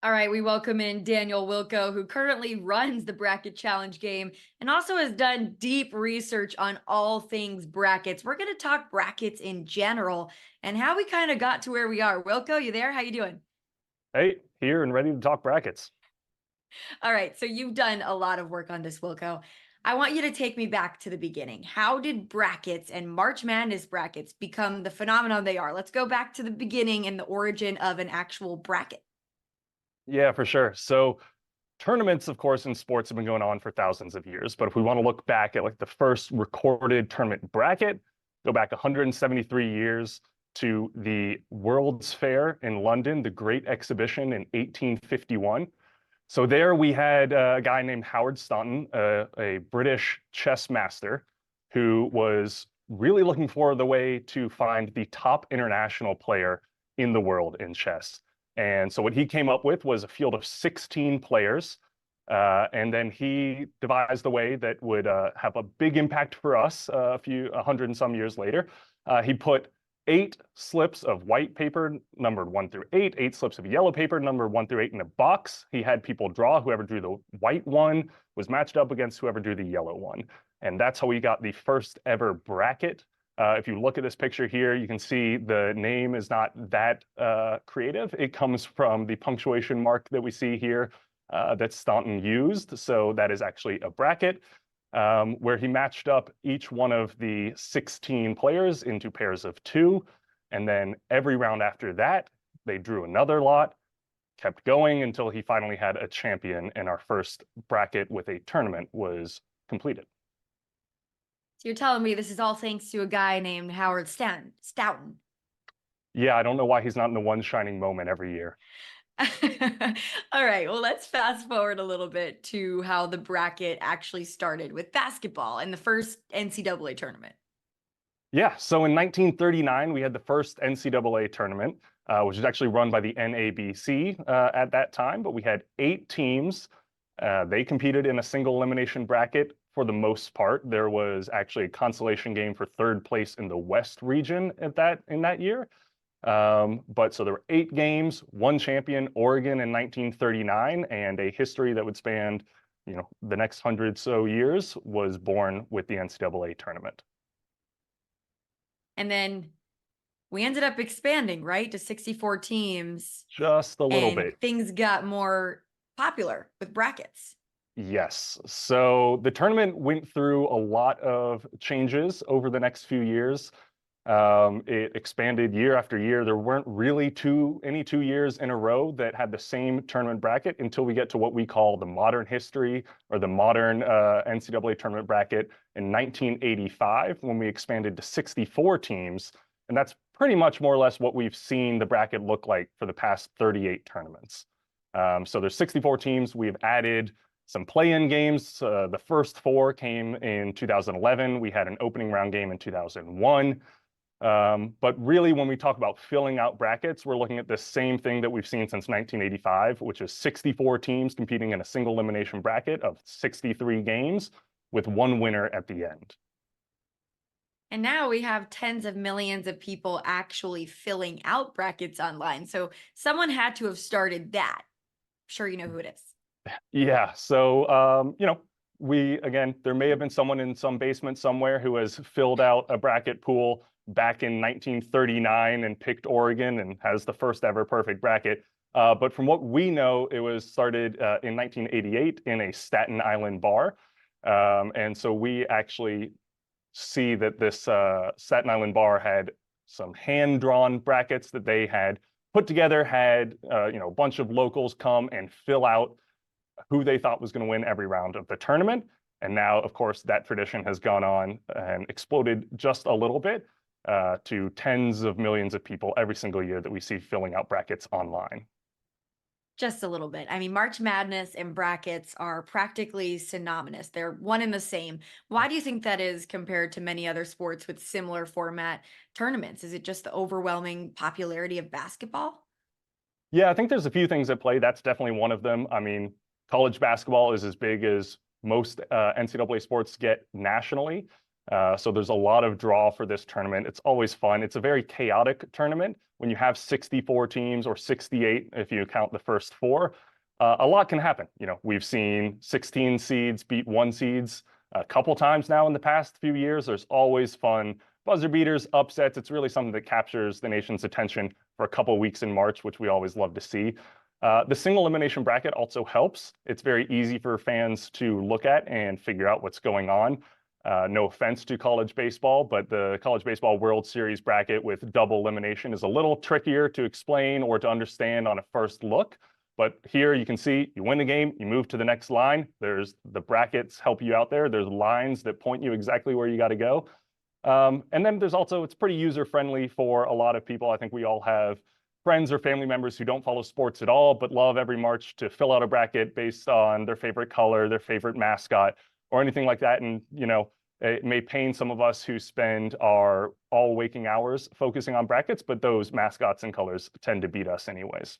All right, we welcome in Daniel Wilco, who currently runs the Bracket Challenge game and also has done deep research on all things brackets. We're going to talk brackets in general and how we kind of got to where we are. Wilco, you there? How you doing? Hey, here and ready to talk brackets. All right, so you've done a lot of work on this, Wilco. I want you to take me back to the beginning. How did brackets and March Madness brackets become the phenomenon they are? Let's go back to the beginning and the origin of an actual bracket. Yeah, for sure. So tournaments, of course, in sports have been going on for thousands of years. But if we want to look back at like the first recorded tournament bracket, go back 173 years to the World's Fair in London, the Great Exhibition in 1851. So there we had a guy named Howard Staunton, a British chess master, who was really looking for the way to find the top international player in the world in chess. And so what he came up with was a field of 16 players. And then he devised a way that would have a big impact for us a hundred and some years later. He put 8 slips of white paper numbered 1 through 8, 8 slips of yellow paper numbered 1 through 8 in a box. He had people draw. Whoever drew the white one was matched up against whoever drew the yellow one. And that's how we got the first ever bracket. If you look at this picture here, you can see the name is not that creative. It comes from the punctuation mark that we see here that Staunton used. So that is actually a bracket where he matched up each one of the 16 players into pairs of 2. And then every round after that, they drew another lot, kept going until he finally had a champion, and our first bracket with a tournament was completed. So you're telling me this is all thanks to a guy named Howard Stoughton. Yeah, I don't know why he's not in the one shining moment every year. All right, well, let's fast forward a little bit to how the bracket actually started with basketball and the first NCAA tournament. Yeah, so in 1939, we had the first NCAA tournament, which was actually run by the NABC at that time, but we had 8 teams. They competed in a single elimination bracket for the most part. There was actually a consolation game for third place in the West region in that year. But so there were 8 games, 1 champion, Oregon in 1939, and a history that would span, the next 100 so years was born with the NCAA tournament. And then we ended up expanding, right, to 64 teams. Just a little And bit. things got more popular with brackets. Yes. So the tournament went through a lot of changes over the next few years. It expanded year after year. There weren't really any 2 years in a row that had the same tournament bracket until we get to what we call the modern history or the modern NCAA tournament bracket in 1985, when we expanded to 64 teams. And that's pretty much more or less what we've seen the bracket look like for the past 38 tournaments. So there's 64 teams. We've added some play-in games. The first 4 came in 2011. We had an opening round game in 2001. But really, when we talk about filling out brackets, we're looking at the same thing that we've seen since 1985, which is 64 teams competing in a single elimination bracket of 63 games with 1 winner at the end. And now we have tens of millions of people actually filling out brackets online. So someone had to have started that. I'm sure you know who it is. Yeah. So, there may have been someone in some basement somewhere who has filled out a bracket pool back in 1939 and picked Oregon and has the first ever perfect bracket. But from what we know, it was started in 1988 in a Staten Island bar. And so we actually see that this Staten Island bar had some hand-drawn brackets that they had put together, had a bunch of locals come and fill out who they thought was going to win every round of the tournament. And now, of course, that tradition has gone on and exploded just a little bit to tens of millions of people every single year that we see filling out brackets online. Just a little bit. I mean, March Madness and brackets are practically synonymous. They're one and the same. Why do you think that is compared to many other sports with similar format tournaments? Is it just the overwhelming popularity of basketball? Yeah, I think there's a few things at play. That's definitely one of them. I mean, college basketball is as big as most NCAA sports get nationally. So there's a lot of draw for this tournament. It's always fun. It's a very chaotic tournament. When you have 64 teams, or 68 if you count the first four, a lot can happen. We've seen 16 seeds beat 1 seeds a couple times now in the past few years. There's always fun buzzer beaters, upsets. It's really something that captures the nation's attention for a couple weeks in March, which we always love to see. The single elimination bracket also helps. It's very easy for fans to look at and figure out what's going on. No offense to college baseball, but the College Baseball World Series bracket with double elimination is a little trickier to explain or to understand on a first look. But here you can see you win the game, you move to the next line. There's the brackets help you out there. There's lines that point you exactly where you got to go. And then there's also, it's pretty user-friendly for a lot of people. I think we all have friends or family members who don't follow sports at all, but love every March to fill out a bracket based on their favorite color, their favorite mascot, or anything like that. And, it may pain some of us who spend our all waking hours focusing on brackets, but those mascots and colors tend to beat us anyways.